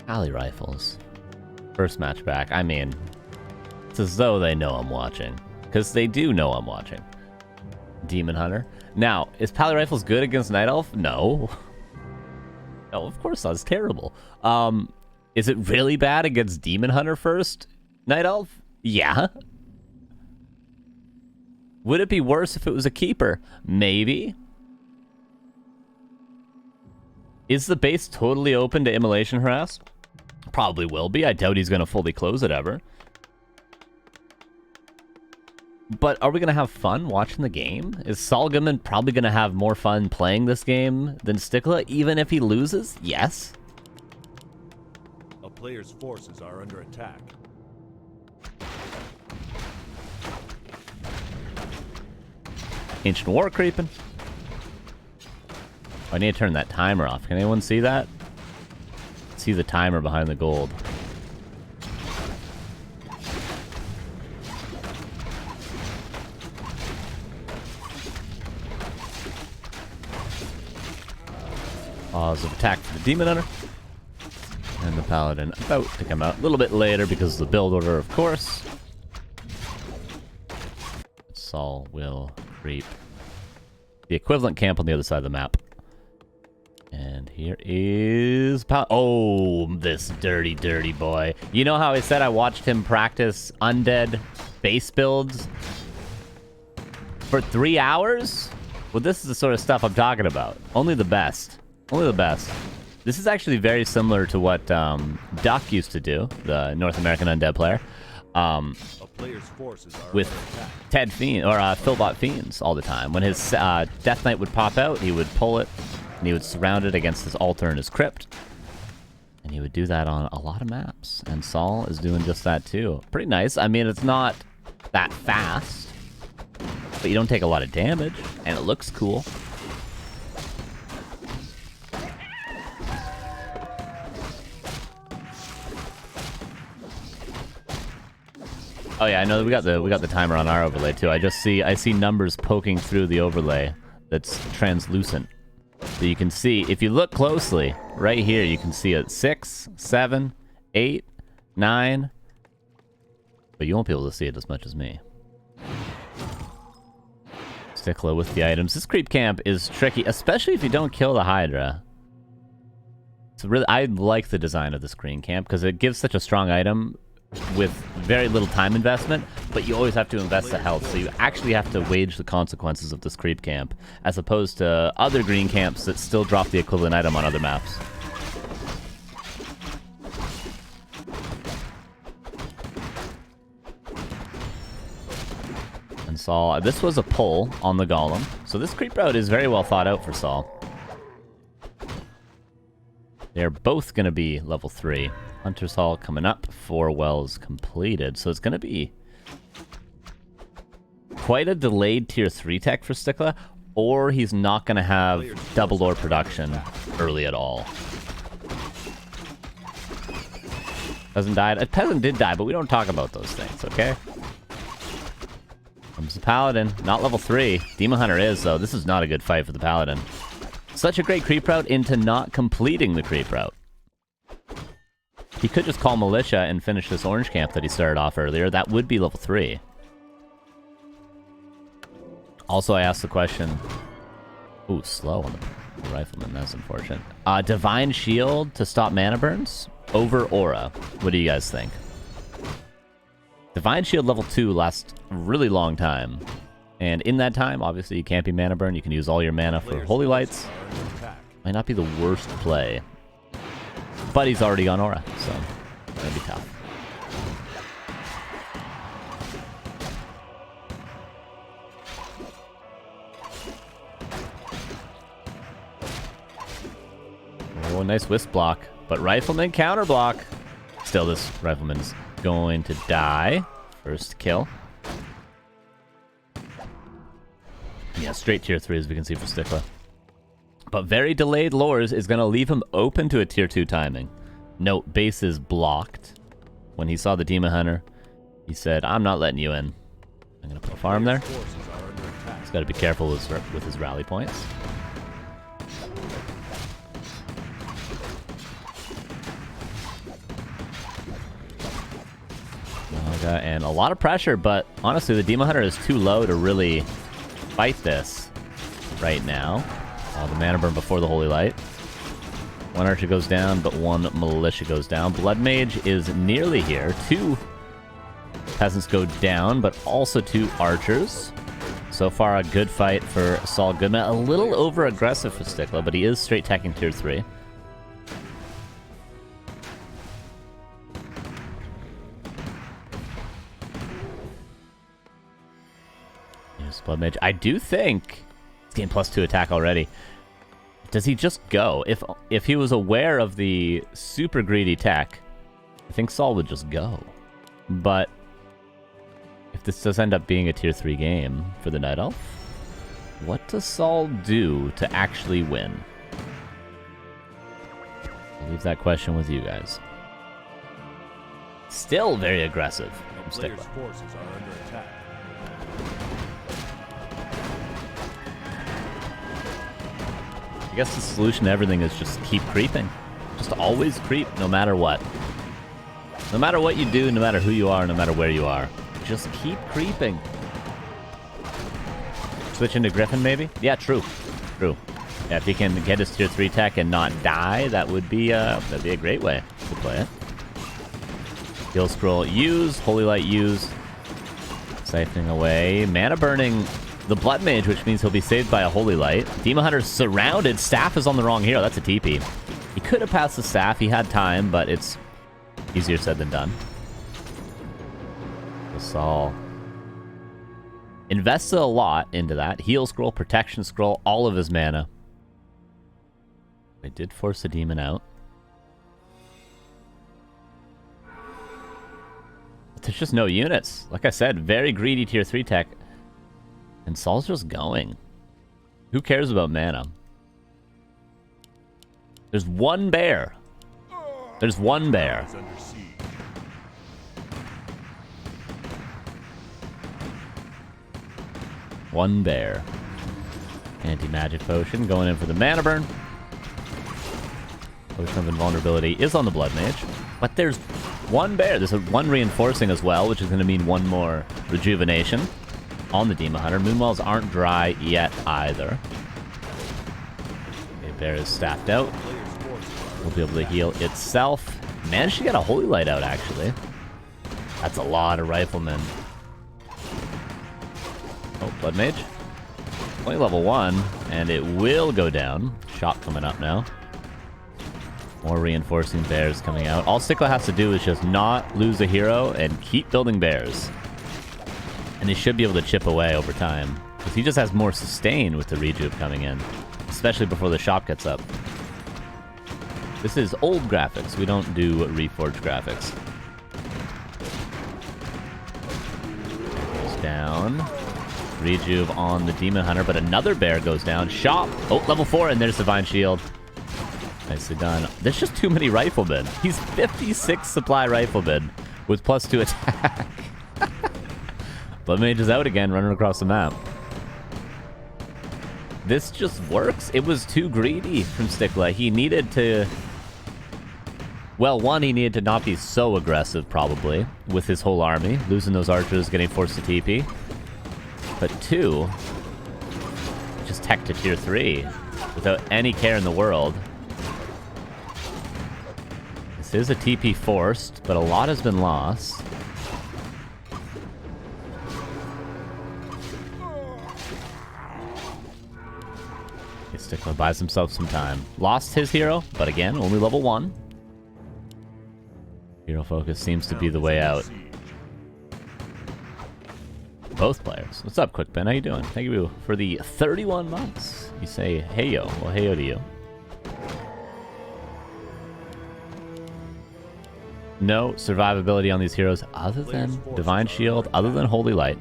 Alley rifles. First match back. I mean, it's as though they know I'm watching. Because they do know I'm watching. Demon Hunter. Now, is Pally Rifles good against Night Elf? No. No, of course not. It's terrible. Is it really bad against Demon Hunter first? Night Elf? Yeah. Would it be worse if it was a keeper? Maybe. Is the base totally open to Immolation Harass? Probably will be. I doubt he's going to fully close it ever. But are we going to have fun watching the game? Is SaulApeMan probably going to have more fun playing this game than StiCkla, even if he loses? Yes. A player's forces are under attack. Ancient War creeping. Oh, I need to turn that timer off. Can anyone see that? See the timer behind the gold. Pause of attack for the Demon Hunter. And the Paladin about to come out a little bit later because of the build order, of course. Saul will creep the equivalent camp on the other side of the map. And here is oh, this dirty, dirty boy. You know how I said I watched him practice undead base builds for 3 hours? Well, this is the sort of stuff I'm talking about. Only the best. Only the best. This is actually very similar to what Duck used to do, the North American undead player. With Ted Fiend, or Philbot Fiends all the time. When his Death Knight would pop out, he would pull it, and he would surround it against his altar and his crypt. And he would do that on a lot of maps. And Saul is doing just that too. Pretty nice. I mean, it's not that fast, but you don't take a lot of damage, and it looks cool. Oh yeah, I know that we got the timer on our overlay too. I see numbers poking through the overlay that's translucent. So you can see, if you look closely, right here you can see it 6, 7, 8, 9. But you won't be able to see it as much as me. StiCkla with the items. This creep camp is tricky, especially if you don't kill the Hydra. It's really, I like the design of this green camp because it gives such a strong item with very little time investment, but you always have to invest the health, so you actually have to wage the consequences of this creep camp, as opposed to other green camps that still drop the equivalent item on other maps. And Saul, this was a pull on the Golem, so this creep route is very well thought out for Saul. They're both going to be level 3. Hunter's Hall coming up, 4 wells completed. So it's going to be quite a delayed tier 3 tech for StiCkla, or he's not going to have double ore production early at all. Peasant died. A peasant did die, but we don't talk about those things, okay? Comes the Paladin, not level 3. Demon Hunter is, though. This is not a good fight for the Paladin. Such a great creep route into not completing the creep route. He could just call Militia and finish this orange camp that he started off earlier. That would be level 3. Also, I asked the question... Ooh, slow on the Rifleman. That's unfortunate. Divine Shield to stop mana burns over Aura. What do you guys think? Divine Shield level 2 lasts a really long time. And in that time, obviously, you can't be mana burn. You can use all your mana for Holy Lights. Might not be the worst play. But he's already on Aura, so it's gonna be tough. Oh, nice Wisp block. But Rifleman counter block. Still, this Rifleman's going to die. First kill. Yeah, straight tier 3 as we can see for StiCkla. But very delayed lures is going to leave him open to a tier 2 timing. Note, base is blocked. When he saw the Demon Hunter, he said, I'm not letting you in. I'm going to put a farm there. He's got to be careful with his rally points. Saga, and a lot of pressure, but honestly, the Demon Hunter is too low to really fight this right now. The Mana Burn before the Holy Light. One Archer goes down, but one Militia goes down. Blood Mage is nearly here. 2 Peasants go down, but also 2 Archers. So far, a good fight for Saul Goodman. A little over-aggressive for StiCkla, but he is straight teching tier 3. Here's Blood Mage. I do think he's getting +2 attack already. Does he just go? If he was aware of the super greedy tech, I think Saul would just go. But if this does end up being a tier 3 game for the Night Elf, what does Saul do to actually win? I'll leave that question with you guys. Still very aggressive from Players' StiCkla. forces are under attack. I guess the solution to everything is just keep creeping. Just always creep, no matter what. No matter what you do, no matter who you are, no matter where you are. Just keep creeping. Switch into Griffin, maybe? Yeah, true. True. Yeah, if he can get his tier 3 tech and not die, that'd be a great way to play it. Heal Scroll, use. Holy Light, use. Siphoning away. Mana burning the Blood Mage, which means he'll be saved by a Holy Light. Demon Hunter's surrounded. Staff is on the wrong hero. That's a TP. He could have passed the Staff. He had time, but it's easier said than done. Saul invested a lot into that. Heal Scroll, Protection Scroll, all of his mana. They did force the demon out. But there's just no units. Like I said, very greedy tier 3 tech. And Saul's just going. Who cares about mana? There's one bear. There's one bear. Is under siege. One bear. Anti-magic potion going in for the mana burn. Potion of invulnerability is on the Blood Mage. But there's one bear. There's one reinforcing as well, which is going to mean one more rejuvenation on the Demon Hunter. Moonwells aren't dry yet either. Okay, bear is staffed out. We'll be able to heal itself. Managed to get a Holy Light out, actually. That's a lot of riflemen. Oh, Blood Mage. Only level 1, and it will go down. Shot coming up now. More reinforcing bears coming out. All StiCkla has to do is just not lose a hero and keep building bears. And he should be able to chip away over time. Because he just has more sustain with the rejuve coming in. Especially before the shop gets up. This is old graphics. We don't do reforged graphics. Goes down. Rejuve on the Demon Hunter, but another bear goes down. Shop! Oh, level 4, and there's Divine Shield. Nicely done. There's just too many riflemen. He's 56 supply riflemen with +2 attack. Blood Mage is out again, running across the map. This just works. It was too greedy from StiCkla. He needed to... Well, one, he needed to not be so aggressive, probably, with his whole army. Losing those archers, getting forced to TP. But 2, just tech to tier 3 without any care in the world. This is a TP forced, but a lot has been lost. StiCkla buys himself some time. Lost his hero, but again, only level 1. Hero focus seems to be the way out. Both players. What's up, Quickpen? How you doing? Thank you for the 31 months. You say, hey yo. Well, hey yo to you. No survivability on these heroes other than Divine Shield, other than Holy Light.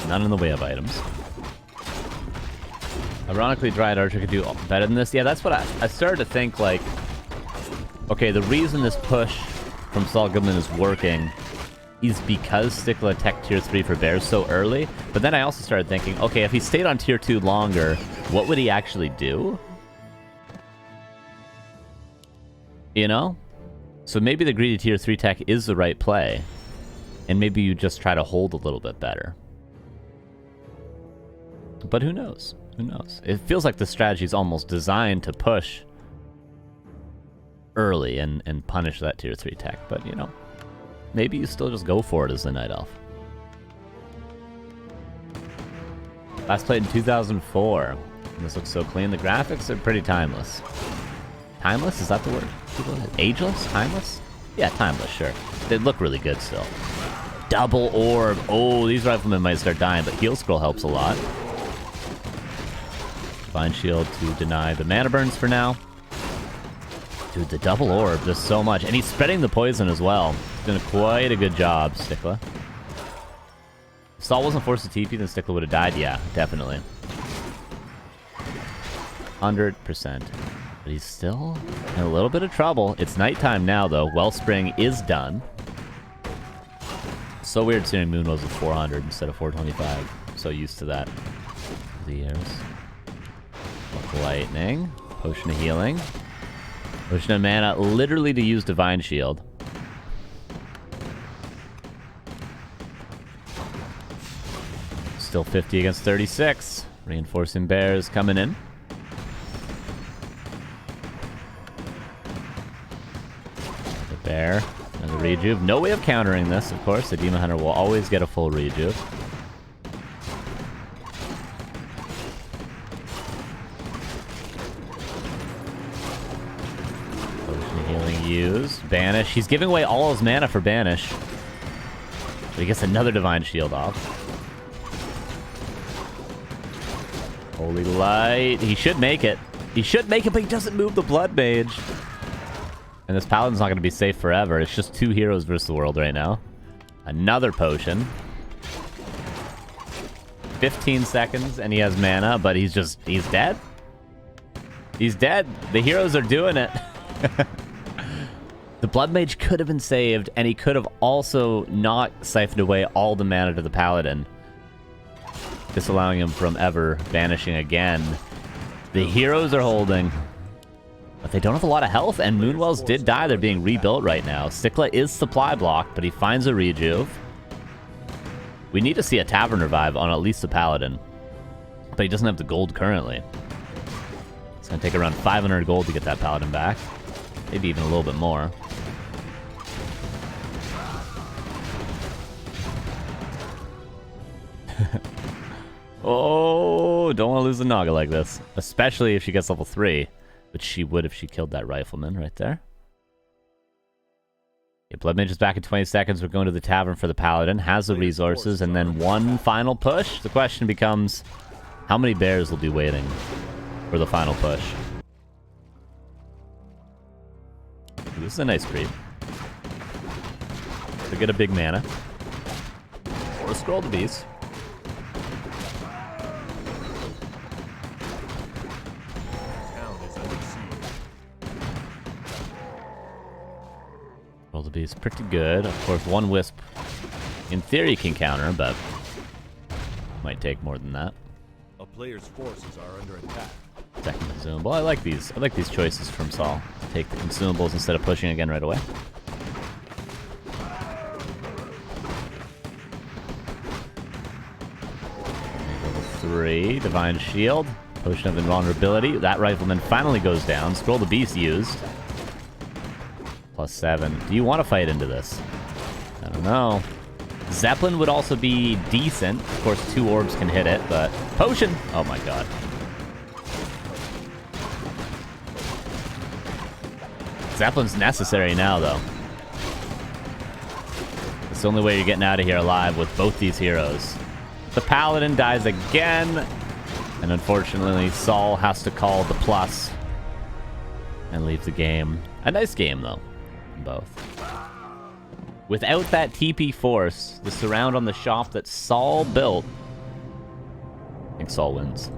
None in the way of items. Ironically, Dryad Archer could do better than this. Yeah, that's what I started to think, like... Okay, the reason this push from Saul Goodman is working is because StiCkla tech tier 3 for bears so early. But then I also started thinking, okay, if he stayed on tier 2 longer, what would he actually do? You know? So maybe the greedy tier 3 tech is the right play. And maybe you just try to hold a little bit better. But who knows? Who knows? It feels like the strategy is almost designed to push early and punish that tier 3 tech. But, you know, maybe you still just go for it as the Night Elf. Last played in 2004. This looks so clean. The graphics are pretty timeless. Timeless? Is that the word? Ageless? Timeless? Yeah, timeless, sure. They look really good still. Double orb. Oh, these riflemen might start dying, but heal scroll helps a lot. Divine shield to deny the mana burns for now. Dude, the double orb does so much. And he's spreading the poison as well. He's doing quite a good job, StiCkla. If Saul wasn't forced to TP, then StiCkla would have died. Yeah, definitely. 100%. But he's still in a little bit of trouble. It's nighttime now, though. Wellspring is done. So weird seeing Moon was at 400 instead of 425. So used to that. The years. Lightning. Potion of healing. Potion of mana, literally to use Divine Shield. Still 50 against 36. Reinforcing bears coming in. The bear. And the rejuve. No way of countering this, of course. The Demon Hunter will always get a full rejuve. Potion healing used. Banish. He's giving away all his mana for Banish. But he gets another Divine Shield off. Holy Light. He should make it. He should make it, but he doesn't move the Blood Mage. And this Paladin's not going to be safe forever. It's just 2 heroes versus the world right now. Another potion. 15 seconds, and he has mana, but he's dead? He's dead. The heroes are doing it. The Blood Mage could have been saved, and he could have also not siphoned away all the mana to the Paladin, disallowing him from ever banishing again. The heroes are holding. But they don't have a lot of health, and Moonwells did die. They're being rebuilt right now. StiCkla is supply blocked, but he finds a rejuve. We need to see a Tavern revive on at least the Paladin. But he doesn't have the gold currently. It's going to take around 500 gold to get that Paladin back. Maybe even a little bit more. Oh, don't want to lose the Naga like this. Especially if she gets level 3. Which she would if she killed that Rifleman right there. Yeah, Blood Mage is back in 20 seconds. We're going to the Tavern for the Paladin. Has the resources. And then one final push. The question becomes, how many bears will be waiting for the final push? This is a nice creep. To get a big mana. Let's scroll the beast. Roll the beast pretty good. Of course, one wisp in theory can counter, but might take more than that. A player's forces are under attack. Second consumable. I like these. I like these choices from Saul. Take the consumables instead of pushing again right away. Level 3, Divine Shield. Potion of Invulnerability. That Rifleman finally goes down. Scroll the Beast used. +7. Do you want to fight into this? I don't know. Zeppelin would also be decent. Of course, 2 orbs can hit it, but... Potion! Oh my god. Zeppelin's necessary now, though. It's the only way you're getting out of here alive with both these heroes. The Paladin dies again. And unfortunately, Saul has to call the plus. And leave the game. A nice game, though. Both. Without that TP force, the surround on the shop that Saul built, I think Saul wins.